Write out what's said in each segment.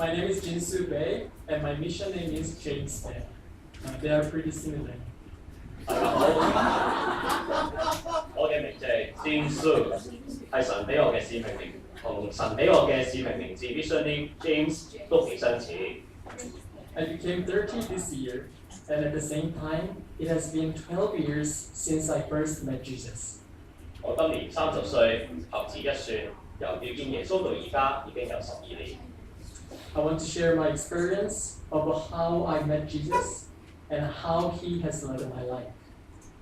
My name is Jinsoo BAE, and my mission name is James BAE. They are pretty similar. 大家好，我嘅名字係 Jinsoo， 係神俾我嘅使命名，同神俾我嘅使命名字 Mission name James 都幾相似。I became 30 this year, and at the same time, it has been 12 years since I first met Jesus. 我今年30歲，合指一算，由遇見耶穌到而家已經有12年。I want to share my experience of how I met Jesus and how He has led my life.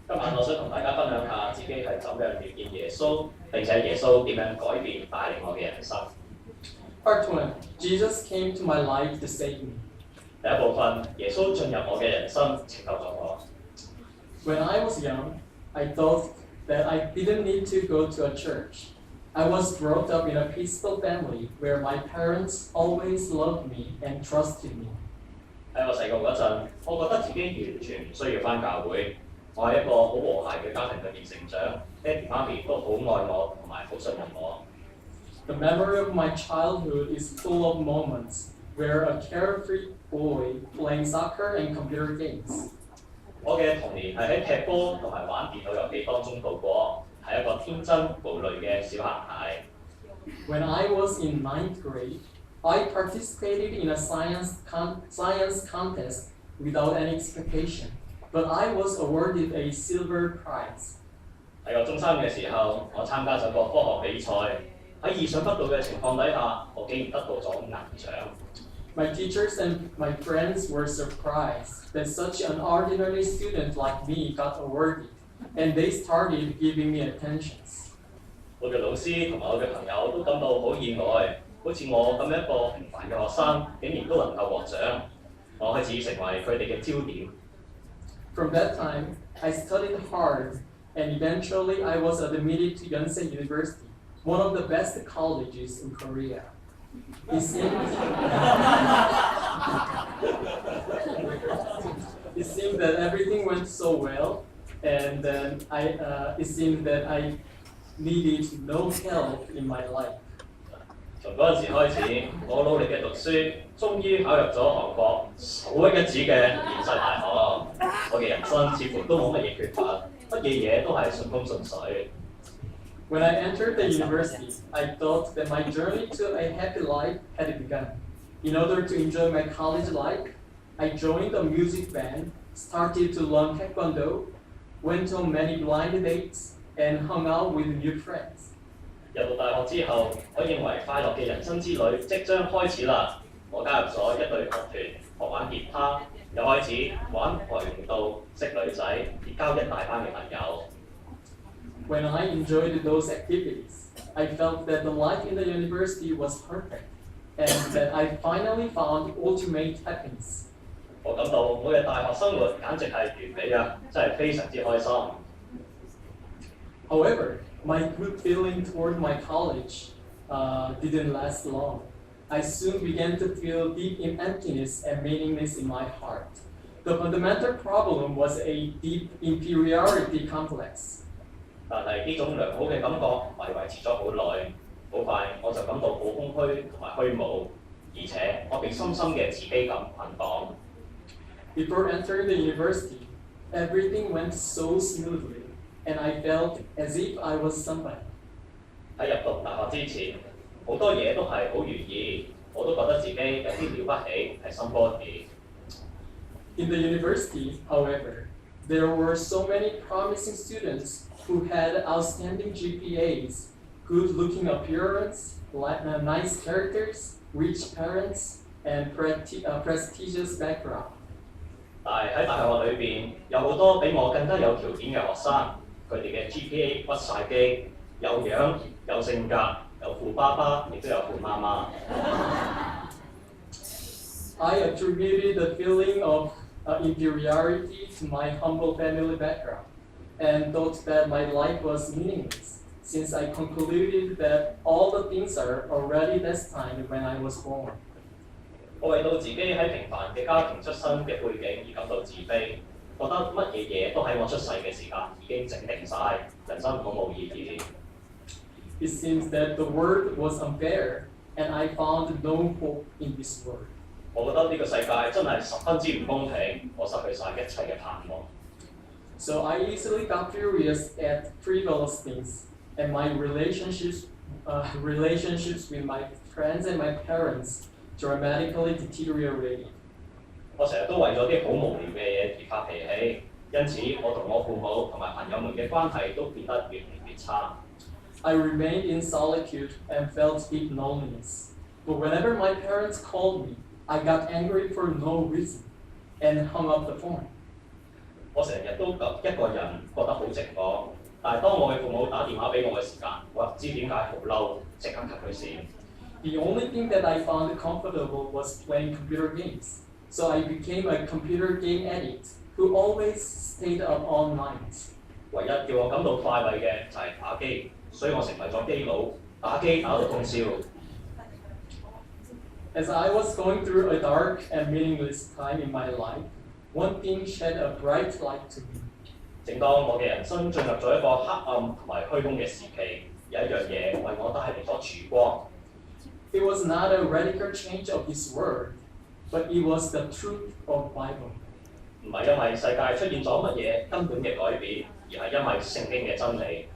今晚我想同大家分享下自己係怎樣遇見耶穌，並且耶穌點樣改變帶領我嘅人生。Part 1. Jesus came to my life to save me. 第一部分，耶穌進入我嘅人生，拯救咗我。When I was young, I thought that I didn't need to go to a church. I was brought up in a peaceful family where my parents always loved me and trusted me. 喺我細個嗰陣，我覺得自己完全唔需要返教會。我喺一個好和諧嘅家庭裏面成長，爹哋媽咪都好愛我同埋好信任我。The memory of my childhood is full of moments where a carefree boy playing soccer and computer games. 我嘅童年係喺踢波同埋玩電腦遊戲當中度過，係一個天真無慮嘅小男孩。When I was in 9th grade, I participated in a science contest without any expectation, but I was awarded a silver prize. 喺我中三嘅時候，我參加咗個科學比賽，喺意想不到嘅情況底下，我竟然得到咗銀獎。My teachers and my friends were surprised that such an ordinary student like me got awarded, and they started giving me attentions. 我嘅老師同埋我嘅朋友都感到好意外，好似我咁樣一個平凡嘅學生，竟然都能夠獲獎。我開始成為佢哋嘅焦點。From that time, I studied hard, and eventually I was admitted to Yonsei University, one of the best colleges in Korea. It seemed that everything went so well, and then it seemed that I needed no help in my life. 從嗰陣時開始，我努力嘅讀書，終於考入咗韓國首屈一指嘅延世大學。我嘅人生似乎都冇乜嘢缺乏，乜嘢嘢都係順風順水。When I entered the university, I thought that my journey to a happy life had begun. In order to enjoy my college life, I joined a music band, started to learn taekwondo, went on many blind dates, and hung out with new friends. 入到大學之後，我認為快樂嘅人生之旅即將開始啦。我加入咗一隊樂團，學玩吉他，又開始玩跆拳道，識女仔，結交一大班嘅朋友。When I enjoyed those activities, I felt that the life in the university was perfect, and that I finally found ultimate happiness. 我感到我嘅大學生活簡直係完美啊，真係非常之開心。However, my good feeling toward my college didn't last long. I soon began to feel deep emptiness and meaningless in my heart. The fundamental problem was a deep inferiority complex. 但係呢種良好嘅感覺唔係維持咗好耐，好快我就感到好空虛同埋虛無，而且我被深深嘅自卑感捆綁。Before entering the university, everything went so smoothly, and I felt as if I was somebody. 喺入讀大學之前，好多嘢都係好如意，我都覺得自己有啲了不起，係 somebody。In the university, however, there were so many promising students who had outstanding GPAs, good-looking appearance, nice characters, rich parents, and prestigious background. 但係喺大學裏邊，有好多比我更加有條件嘅學生，佢哋嘅 GPA 屈晒機，有樣、有性格、有富爸爸，亦都有富媽媽。I attributed the feeling of inferiority to my humble family background, and thought that my life was meaningless, since I concluded that all the things are already destined when I was born. 我為到自己喺平凡嘅家庭出身嘅背景而感到自卑，覺得乜嘢嘢都喺我出世嘅時間已經整定晒，人生好冇意義。It seems that the world was unfair, and I found no hope in this world. 我覺得呢個世界真係十分之唔公平，我失去晒一切嘅盼望。So I easily got furious at frivolous things, and my relationships with my friends and my parents dramatically deteriorated. 我成日都為咗啲好無聊嘅嘢而發脾氣，因此我同我父母同埋朋友們嘅關係都變得越嚟越差。I remained in solitude and felt deep loneliness. But whenever my parents called me, I got angry for no reason and hung up the phone. 我成日都一個人覺得好寂寞，但係當我嘅父母打電話俾我嘅時間，我唔知點解好嬲，即刻 cut 佢線。The only thing that I found comfortable was playing computer games. So I became a computer game addict who always stayed up all night. 唯一叫我感到快慰嘅就係打機，所以我成為咗機佬，打機打到通宵。As I was going through a dark and meaningless time in my life, one thing shed a bright light to me. 正當我嘅人生進入咗一個黑暗同埋虛空嘅時期，有一樣嘢為我帶嚟咗曙光。It was not a radical change of His word, but it was the truth of Bible. 唔係因為世界出現咗乜嘢根本嘅改變，而係因為聖經嘅真理。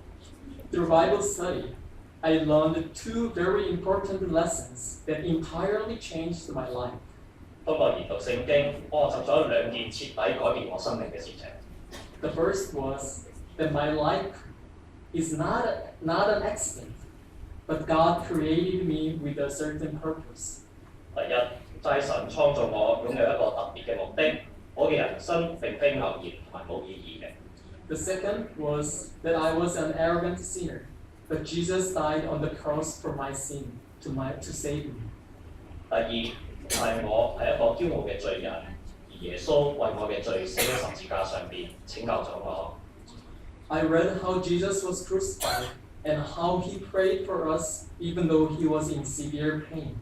Through Bible study, I learned two very important lessons that entirely changed my life. 通過研讀聖經，我學習咗兩件徹底改變我生命嘅事情。The first was that my life is not an accident, but God created me with a certain purpose. 第一就係神創造我擁有一個特別嘅目的，我嘅人生並非偶然同埋冇意義嘅。The second was that I was an arrogant sinner, but Jesus died on the cross for my sin to save me. 第二就係我係一個驕傲嘅罪人，而耶穌為我嘅罪死喺十字架上邊，拯救咗我。I read how Jesus was crucified and how he prayed for us even though he was in severe pain.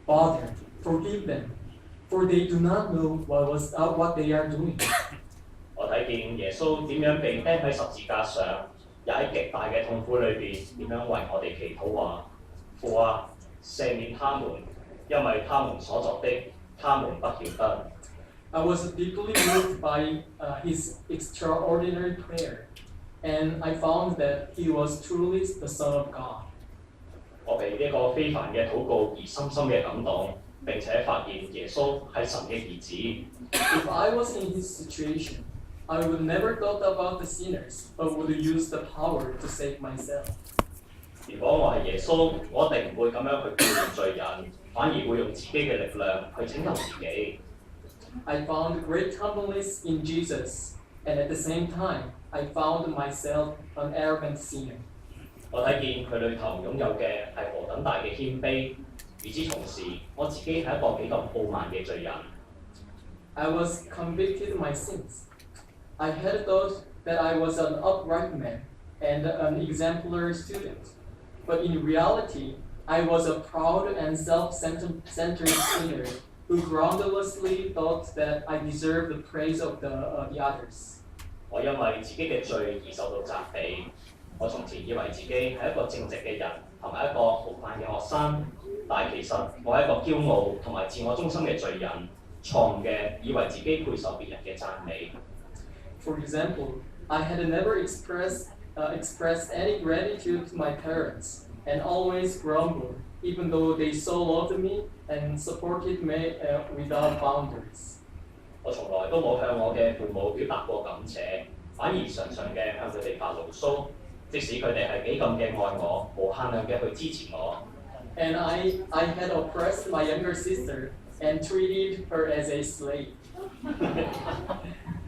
Father, forgive them, for they do not know what they are doing. 我睇見耶穌點樣被釘喺十字架上，又喺極大嘅痛苦裏邊點樣為我哋祈禱話：父啊，赦免他們，因為他們所作的，他們不曉得。I was deeply moved by his extraordinary prayer, and I found that he was truly the Son of God. 我被呢個非凡嘅禱告而深深嘅感動，並且發現耶穌係神嘅兒子。If I was in his situation, I would never thought about the sinners, but would use the power to save myself. 如果我係耶穌，我一定唔會咁樣去顧念罪人，反而會用自己嘅力量去拯救自己。I found great humbleness in Jesus, and at the same time, I found myself an arrogant sinner. 我睇見佢裏頭擁有嘅係何等大嘅謙卑，與此同時，我自己係一個幾咁傲慢嘅罪人。I was convicted of my sins. I had thought that I was an upright man and an exemplary student, but in reality, I was a proud and self-centered sinner who groundlessly thought that I deserved the praise of the others. 我因為自己嘅罪而受到責備。我從前以為自己係一個正直嘅人，同埋一個豪邁嘅學生，但係其實我係一個驕傲同埋自我中心嘅罪人，錯誤嘅以為自己配受別人嘅讚美。For example, I had never expressed any gratitude to my parents, and always grumbled, even though they so loved me and supported me without boundaries. 我從來都冇向我嘅父母表達過感謝，反而常常嘅向佢哋發牢騷，即使佢哋係幾咁嘅愛我，無限量嘅去支持我。And I had oppressed my younger sister and treated her as a slave.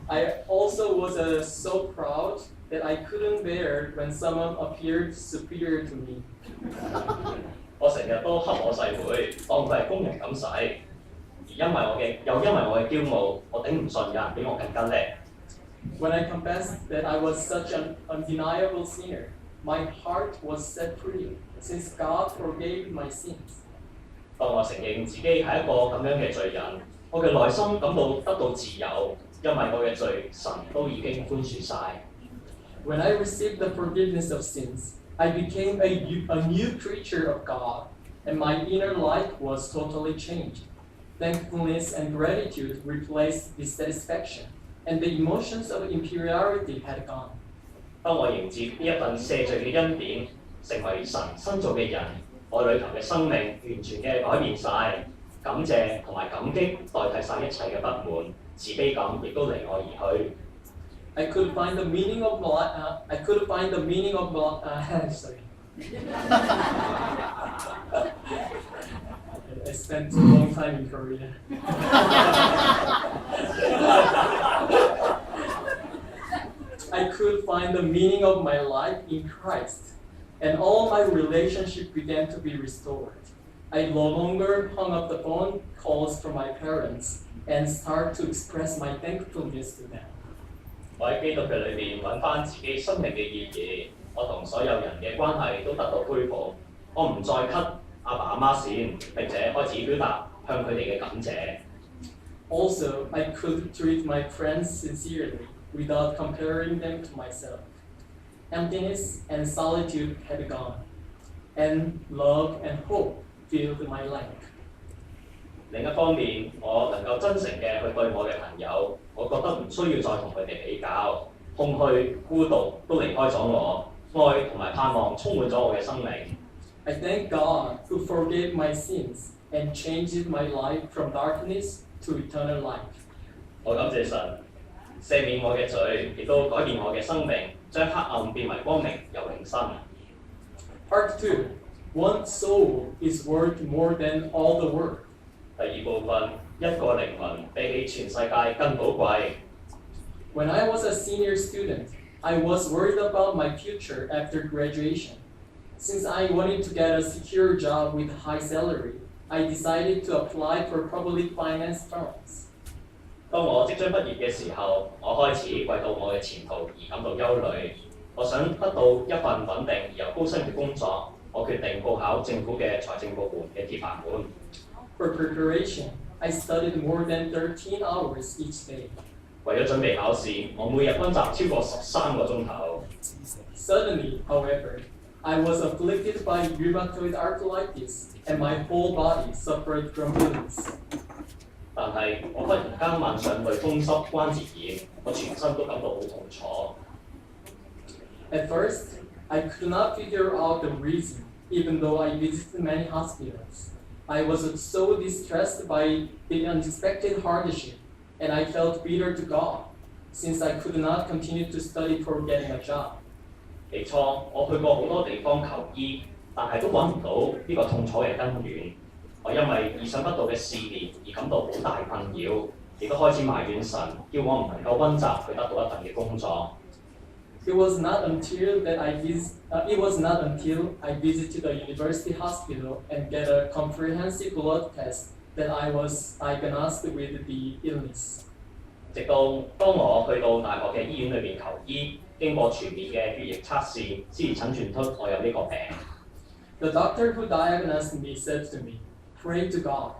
I also was so proud that I couldn't bear when someone appeared superior to me. 我成日都恰我細妹，當佢係工人咁使，而因為我嘅驕傲，我頂唔順有人比我更加叻。When I confessed that I was such an undeniable sinner, my heart was set free, since God forgave my sins. 當我承認自己係一個咁樣嘅罪人，我嘅內心感到得到自由，因為我嘅罪神都已經寬恕晒。When I received the forgiveness of sins, I became a new creature of God, and my inner life was totally changed. Thankfulness and gratitude replaced dissatisfaction, and the emotions of inferiority had gone. 當我迎接呢一份赦罪嘅恩典，成為神新造嘅人，我裏頭嘅生命完全嘅改變晒，感謝同埋感激代替晒一切嘅不滿，自卑感亦都離我而去。I could find the meaning of sorry. I spent a long time in Korea. I could find the meaning of my life in Christ, and all my relationships began to be restored. I no longer hung up the phone calls from my parents and start to express my thankfulness to them. 我喺基督嘅裏邊揾翻自己生命嘅意義，我同所有人嘅關係都得到恢復。我唔再 cut 阿爸阿媽線，並且開始表達向佢哋嘅感謝。Also, I could treat my friends sincerely without comparing them to myself. Emptiness and solitude had gone, and love and hope filled my life. 另一方面，我能夠真誠嘅去對我嘅朋友，我覺得唔需要再同佢哋比較，空虛、孤獨都離開咗我，愛同埋盼望充滿咗我嘅生命。I thank God who forgave my sins and changed my life from darkness to eternal life. 我感謝神，赦免我嘅罪，亦都改變我嘅生命，將黑暗變為光明又永生。Part 2. One soul is worth more than all the world. 第二部分，一個靈魂比起全世界更寶貴。When I was a senior student, I was worried about my future after graduation. Since I wanted to get a secure job with a high salary, I decided to apply for public finance firms. 當我即將畢業嘅時候，我開始為到我嘅前途而感到憂慮。我想得到一份穩定而又高薪嘅工作，我決定報考政府嘅財政部門嘅鐵飯碗。For preparation, I studied more than 13 hours each day. 為咗準備考試，我每日溫習超過13個鐘頭。Suddenly, however, I was afflicted by rheumatoid arthritis, and my whole body suffered from illness. 但係我忽然間患上類風濕關節炎，我全身都感到好痛楚。At first, I could not figure out the reason, even though I visited many hospitals. I was so distressed by the unexpected hardship, and I felt bitter to God, since I could not continue to study for getting a job. 起初我去過好多地方求醫，但係都揾唔到呢個痛楚嘅根源。我因為意想不到嘅試煉而感到好大困擾，亦都開始埋怨神，叫我唔能夠溫習去得到一份嘅工作。It was not until I visited a university hospital and get a comprehensive blood test that I was diagnosed with the illness. 直到當我去到大學嘅醫院裏邊求醫，經過全面嘅血液測試，先至診斷出我有呢個病。The doctor who diagnosed me said to me, "Pray to God."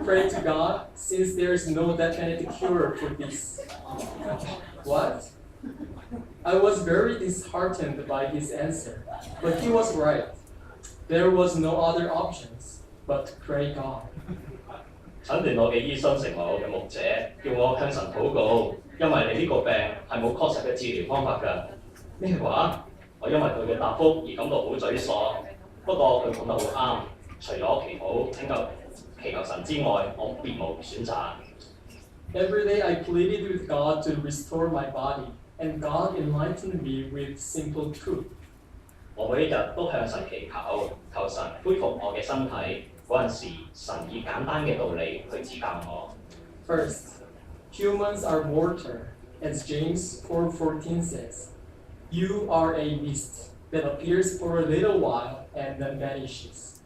Pray to God, since there is no definite cure for this. What? I was very disheartened by his answer, but he was right. There was no other options but to pray God. 診斷我嘅醫生成為我嘅牧者，叫我向神禱告，因為你呢個病係冇確實嘅治療方法㗎。咩話？我因為佢嘅答覆而感到好沮喪。不過佢講得好啱，除咗祈求神之外，我別無選擇。Every day I pleaded with God to restore my body, and God enlightened me with simple truth. 我每一日都向神祈求，求神恢復我嘅身體。嗰陣時，神以簡單嘅道理去指教我。First, humans are mortal, as James 4:14 says. You are a mist that appears for a little while and then vanishes.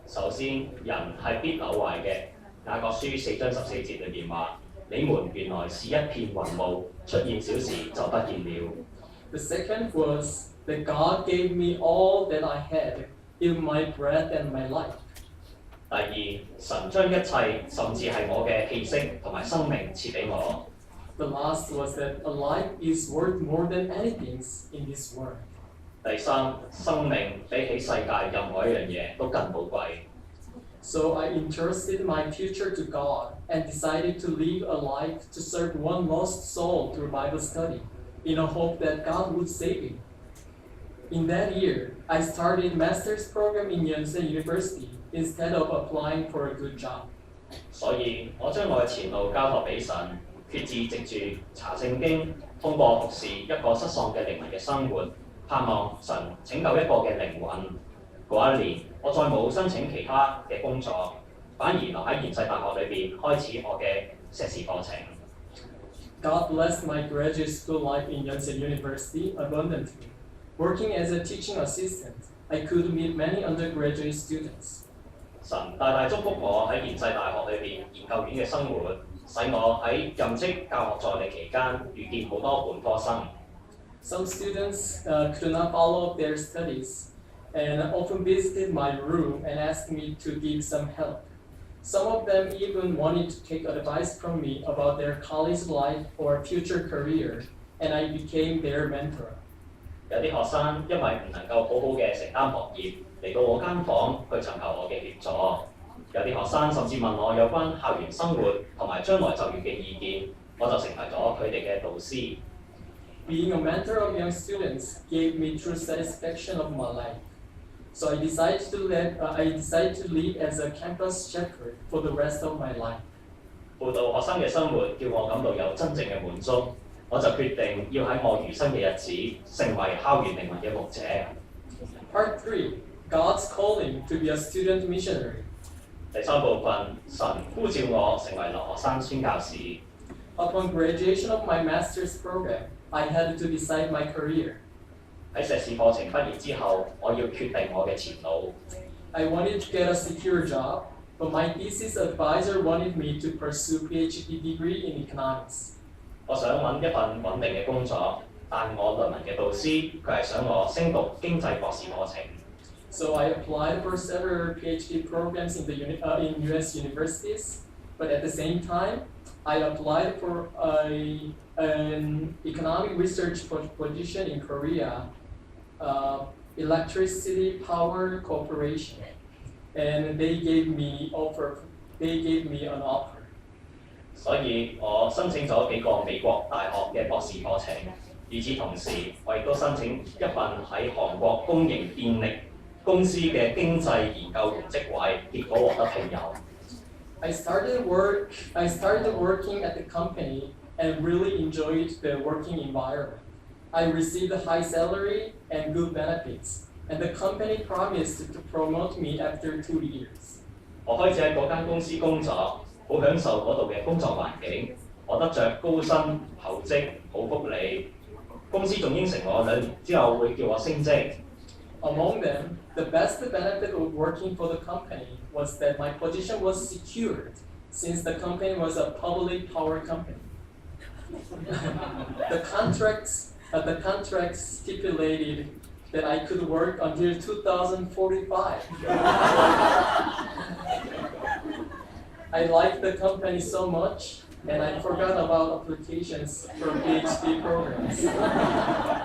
首先，人係必朽壞嘅。雅各書4章14節裏邊話：你們原來是一片雲霧，出現小時就不見了。The second was that God gave me all that I had, even my breath and my life. 第二，神將一切，甚至係我嘅氣息同埋生命賜俾我。The last was that a life is worth more than anything in this world. 第三，生命比起世界任何一樣嘢都更寶貴。So I entrusted my future to God and decided to live a life to serve one lost soul through Bible study, in a hope that God would save him. In that year, I started master's program in Jinsoo University instead of applying for a good job. 所以我將我嘅前路交託俾神，決志藉住查聖經，通過服侍一個失喪嘅靈魂嘅生活，盼望神拯救一個嘅靈魂。嗰一年，我再冇申請其他嘅工作，反而留喺現世大學裏邊開始我嘅碩士課程。God blessed my graduate school life in Jinsoo University abundantly. Working as a teaching assistant, I could meet many undergraduate students. 神大大祝福我喺現世大學裏邊研究院嘅生活，使我喺任職教學助理期間遇見好多本科生。Some students could not follow up their studies and often visited my room and asked me to give some help. Some of them even wanted to take advice from me about their college life or future career, and I became their mentor. 有啲學生因為唔能夠好好嘅承擔學業，嚟到我間房去尋求我嘅協助。有啲學生甚至問我有關校園生活同埋將來就業嘅意見，我就成為咗佢哋嘅導師。Being a mentor of young students gave me true satisfaction of my life. So I decided to live as a campus shepherd for the rest of my life. 輔導學生嘅生活叫我感到有真正嘅滿足，我就決定要喺我餘生嘅日子成為校園靈魂嘅牧者。Part 3. God's calling to be a student missionary. 第三部分，神呼召我成為留學生宣教士。Upon graduation of my master's program, I had to decide my career. 喺碩士課程畢業之後，我要決定我嘅前路。I wanted to get a secure job, but my thesis advisor wanted me to pursue PhD degree in economics. 我想揾一份穩定嘅工作，但我論文嘅導師佢係想我升讀經濟博士課程。So I applied for several PhD programs in US universities, but at the same time, I applied for an economic research position in Korea, Electricity Power Corporation, and they gave me an offer. 所以我申請咗幾個美國大學嘅博士課程，與此同時，我亦都申請一份喺韓國公營電力公司嘅經濟研究員職位，結果獲得聘用。I started working at the company and really enjoyed the working environment. I received a high salary and good benefits, and the company promised to promote me after 2 years. 我開始喺嗰間公司工作，好享受嗰度嘅工作環境，我得着高薪厚職好福利。公司仲應承我2年之後會叫我升職。Among them, the best benefit of working for the company was that my position was secured, since the company was a public power company. The contract stipulated that I could work until 2045. I liked the company so much, and I forgot about applications for PhD programs.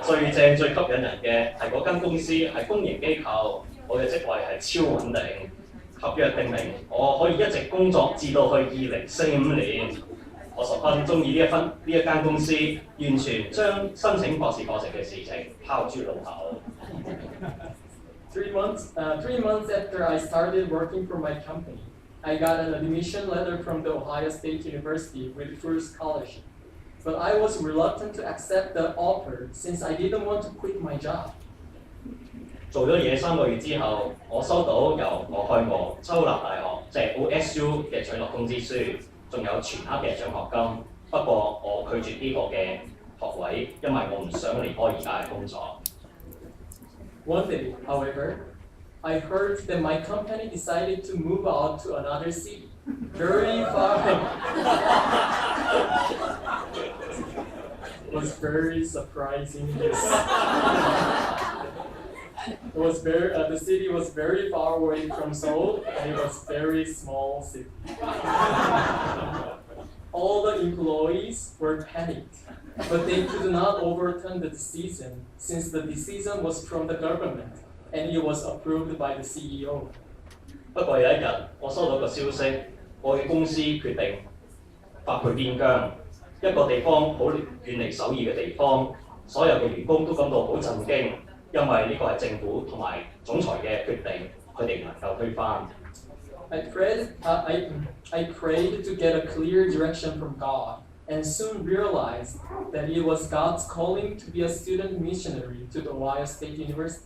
最正最吸引人嘅係嗰間公司係公營機構，我嘅職位係超穩定，合約定明我可以一直工作至到去2045年。我十分中意呢一間公司，完全將申請博士課程嘅事情拋諸腦後。3 months after I started working for my company, I got an admission letter from the Ohio State University with full scholarship. But I was reluctant to accept the offer since I didn't want to quit my job. 做咗嘢3個月之後，我收到由俄亥俄州立大學即係 OSU 嘅取錄通知書，仲有全額嘅獎學金。不過我拒絕呢個嘅學位，因為我唔想離開而家嘅工作。One day, however, I heard that my company decided to move out to another city, very far. It was very surprising. The city was very far away from Seoul, and it was very small city. All the employees were panicked, but they could not overturn the decision since the decision was from the government and it was approved by the CEO. 不過有一日，我收到個消息，我嘅公司決定發配邊疆，一個地方好遠離首爾嘅地方，所有嘅員工都感到好震驚，因為呢個係政府同埋總裁嘅決定，佢哋唔能夠推翻。I prayed to get a clear direction from God and soon realized that it was God's calling to be a student missionary to the Ohio State University.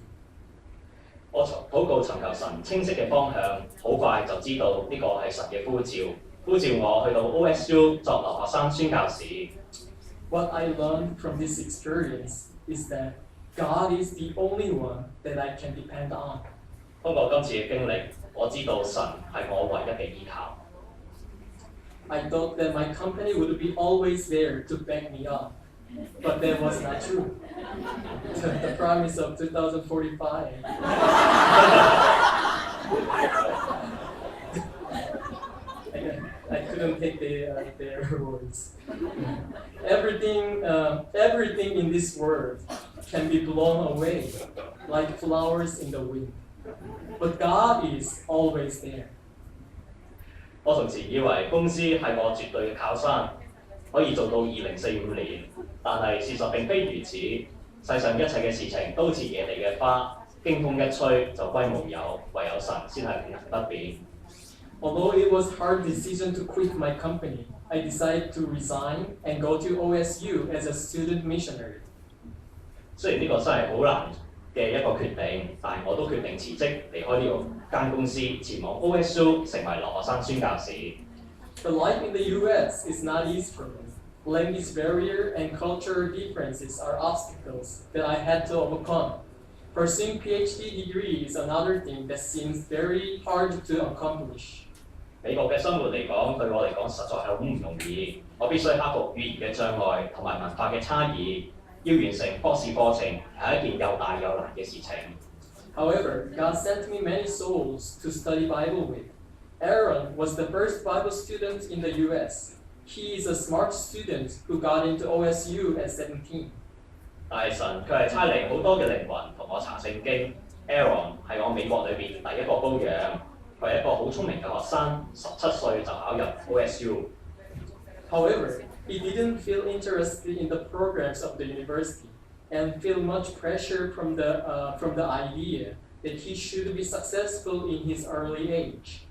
我禱告尋求神清晰嘅方向，好快就知道呢個係神嘅呼召，呼召我去到 OSU 作留學生宣教士。What I learned from this experience is that God is the only one that I can depend on. 通過今次嘅經歷，我知道神係我唯一嘅依靠。I thought that my company would be always there to back me up, but that was not true. The promise of 2045. I couldn't take their words. Everything in this world can be blown away, like flowers in the wind. But God is always there. 我從前以為公司係我絕對嘅靠山，可以做到2045年，但係事實並非如此。世上一切嘅事情都似野地嘅花，經風一吹就歸無有，唯有神先係永恆不變。Although it was a hard decision to quit my company, I decided to resign and go to OSU as a student missionary. 雖然呢個真係好難嘅一個決定，但係我都決定辭職離開呢間公司，前往 OSU 成為留學生宣教士。The life in the U.S. is not easy for me. Language barrier and cultural differences are obstacles that I had to overcome. Pursuing PhD degree is another thing that seems very hard to accomplish. 美國嘅生活嚟講，對我嚟講實在係好唔容易。我必須克服語言嘅障礙同埋文化嘅差異，要完成博士課程係一件又大又難嘅事情。However, God sent me many souls to study Bible with. Aaron was the first Bible student in the U.S. He is a smart student who got into OSU at 17. 但係神佢係差嚟好多嘅靈魂同我查聖經。Aaron 係我美國裏邊第一個羔羊，佢係一個好聰明嘅學生，17歲就考入 OSU。However, he didn't feel interested in the programs of the university and feel much pressure from the idea that he should be successful in his early age.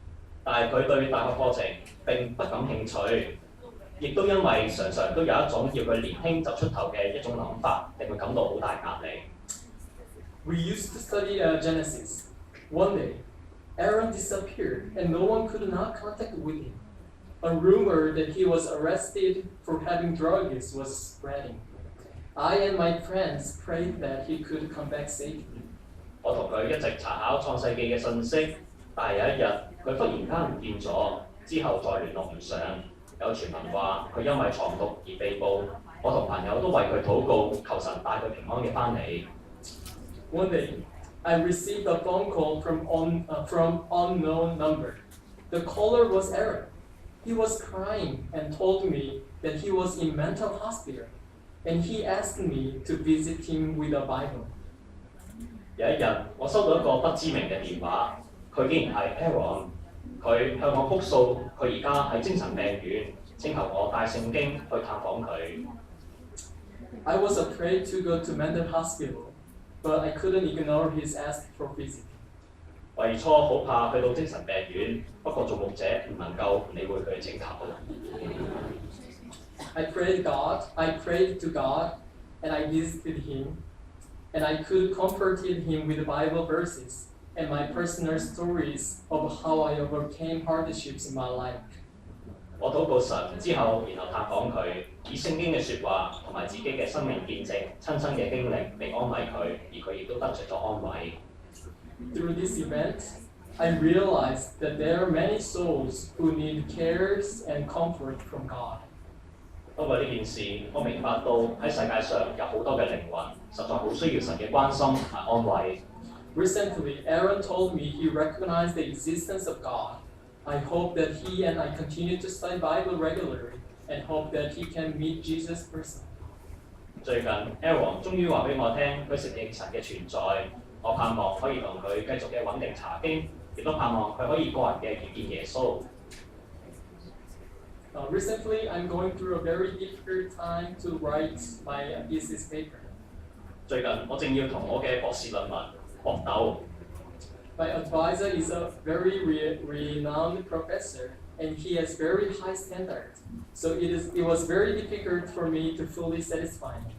但係佢對大學課程並不感興趣，亦都因為常常都有一種要佢年輕就出頭嘅一種諗法，令佢感到好大壓力。We used to study Genesis. One day, Aaron disappeared and no one could not contact with him. A rumor that he was arrested for having drugs was spreading. I and my friends prayed that he could come back safely. 我同佢一直查考創世記嘅信息，但係有一日佢忽然間唔見咗，之後再聯絡唔上。有傳聞話佢因為藏毒而被捕，我同朋友都為佢禱告，求神帶佢平安嘅翻嚟。One day, I received a phone call from unknown number. The caller was Aaron. He was crying and told me that he was in mental hospital, and he asked me to visit him with a Bible. 有一日，我收到一個不知名嘅電話，佢竟然係 Aaron， 佢向我哭訴佢而家喺精神病院，請求我帶聖經去探訪佢。I was afraid to go to mental hospital, but I couldn't ignore his ask for visiting. 我最初好怕去到精神病院，不過做牧者唔能夠理會佢嘅請求。I prayed to God, and I visited him, and I could comforted him with Bible verses and my personal stories of how I overcame hardships in my life. 我禱告神之後，然後探訪佢，以聖經嘅説話同埋自己嘅生命見證、親身嘅經歷嚟安慰佢，而佢亦都得著咗安慰。Through this event, I realized that there are many souls who need cares and comfort from God. 通過呢件事，我明白到喺世界上有好多嘅靈魂，實在好需要神嘅關心同埋安慰。Recently, Aaron told me he recognized the existence of God. I hope that he and I continue to study Bible regularly and hope that he can meet Jesus personally. 最近 L 王終於話俾我聽，佢承認神嘅存在。我盼望可以同佢繼續嘅穩定查經，亦都盼望佢可以個人嘅遇見耶穌。Recently, I'm going through a very difficult time to write my thesis paper. 最近我正要同我嘅博士論文搏鬥。My advisor is a very renowned professor, and he has very high standards. So it was very difficult for me to fully satisfy him.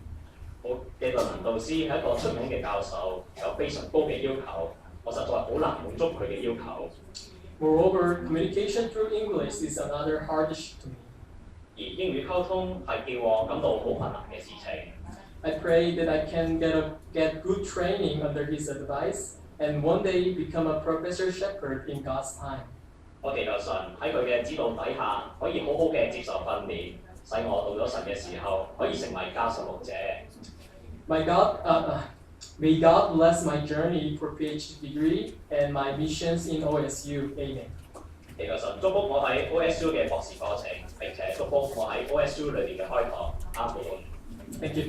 我嘅論文導師係一個出名嘅教授，有非常高嘅要求，我實在好難滿足佢嘅要求。Moreover, communication through English is another hard issue to me. 而英語溝通係叫我感到好困難嘅事情。I pray that I can get good training under his advice, and one day become a professor shepherd in God's time. 我祈求神喺佢嘅指導底下，可以好好嘅接受訓練，使我到咗神嘅時候，可以成為教授牧者。May God bless my journey for PhD degree and my missions in OSU. Amen. 祈求神祝福我喺 OSU 嘅博士課程，並且祝福我喺 OSU 裏面嘅開拓。阿門。Thank you.